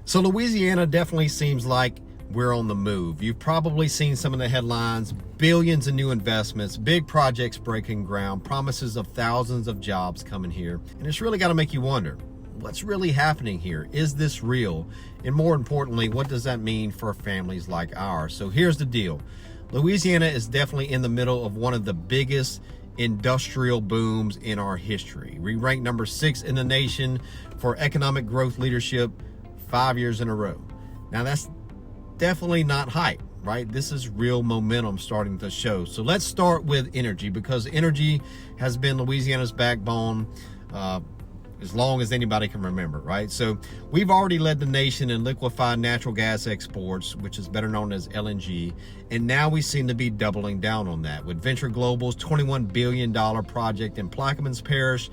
So Louisiana definitely seems like we're on the move. You've probably seen some of the headlines: billions in new investments, big projects breaking ground, promises of thousands of jobs coming here. And it's really got to make you wonder, what's really happening here? Is this real? And more importantly, what does that mean for families like ours? So here's the deal. Louisiana is definitely in the middle of one of the biggest industrial booms in our history. We rank number 6 in the nation for economic growth leadership 5 years in a row. Now that's definitely not hype, right? This is real momentum starting to show. So let's start with energy, because energy has been Louisiana's backbone as long as anybody can remember, right? So we've already led the nation in liquefied natural gas exports, which is better known as LNG. And now we seem to be doubling down on that with Venture Global's $21 billion project in Plaquemines Parish.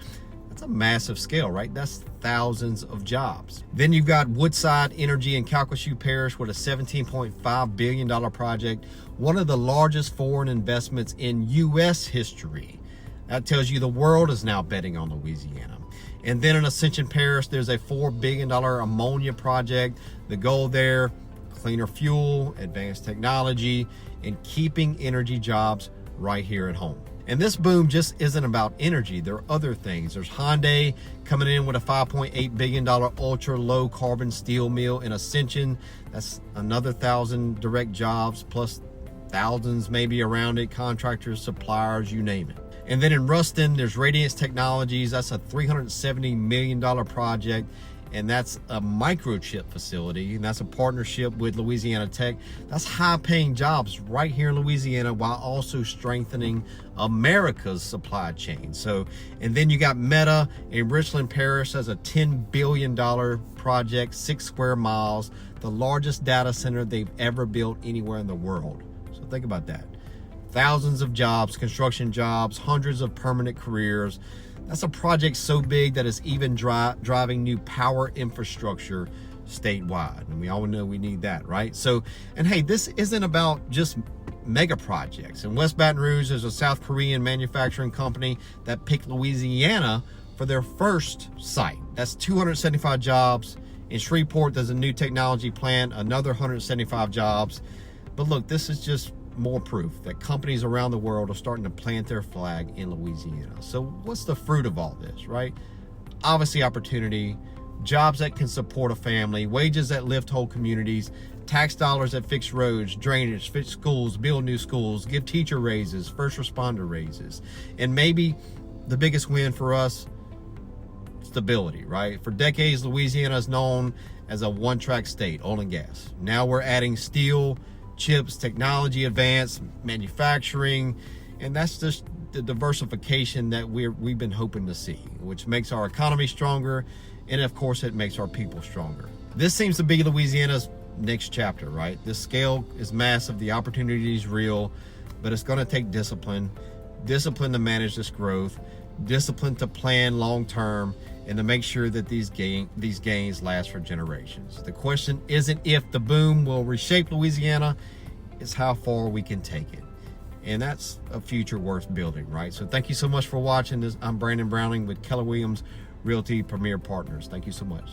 That's a massive scale, right? That's thousands of jobs. Then you've got Woodside Energy in Calcasieu Parish with a $17.5 billion project, one of the largest foreign investments in U.S. history. That tells you the world is now betting on Louisiana. And then in Ascension Parish, there's a $4 billion ammonia project. The goal there, cleaner fuel, advanced technology, and keeping energy jobs right here at home. And this boom just isn't about energy. There are other things. There's Hyundai coming in with a $5.8 billion ultra low carbon steel mill in Ascension. That's another 1,000 direct jobs, plus thousands maybe around it, contractors, suppliers, you name it. And then in Ruston, there's Radiance Technologies. That's a $370 million project. And that's a microchip facility, and that's a partnership with Louisiana Tech. That's high-paying jobs right here in Louisiana, while also strengthening America's supply chain. So, and then you got Meta in Richland Parish. That's a $10 billion project, 6 square miles, the largest data center they've ever built anywhere in the world. So think about that. Thousands of jobs, construction jobs, hundreds of permanent careers. That's a project so big that it's even driving new power infrastructure statewide. And we all know we need that, right? So, and hey, this isn't about just mega projects. In West Baton Rouge, there's a South Korean manufacturing company that picked Louisiana for their first site. That's 275 jobs. In Shreveport, there's a new technology plant, another 175 jobs. But look, this is just more proof that companies around the world are starting to plant their flag in Louisiana. So what's the fruit of all this, right? Obviously opportunity, jobs that can support a family, wages that lift whole communities, tax dollars that fix roads, drainage, fix schools, build new schools, give teacher raises, first responder raises. And maybe the biggest win for us, stability, right? For decades, Louisiana is known as a one-track state, oil and gas. Now we're adding steel, chips, technology advance, manufacturing, and that's just the diversification that we've been hoping to see, which makes our economy stronger, and of course it makes our people stronger. This seems to be Louisiana's next chapter, right? The scale is massive, the opportunity is real, but it's going to take discipline to manage this growth, discipline to plan long term, and to make sure that these gains last for generations. The question isn't if the boom will reshape Louisiana, it's how far we can take it. And that's a future worth building, right? So thank you so much for watching this. I'm Brandon Browning with Keller Williams Realty Premier Partners. Thank you so much.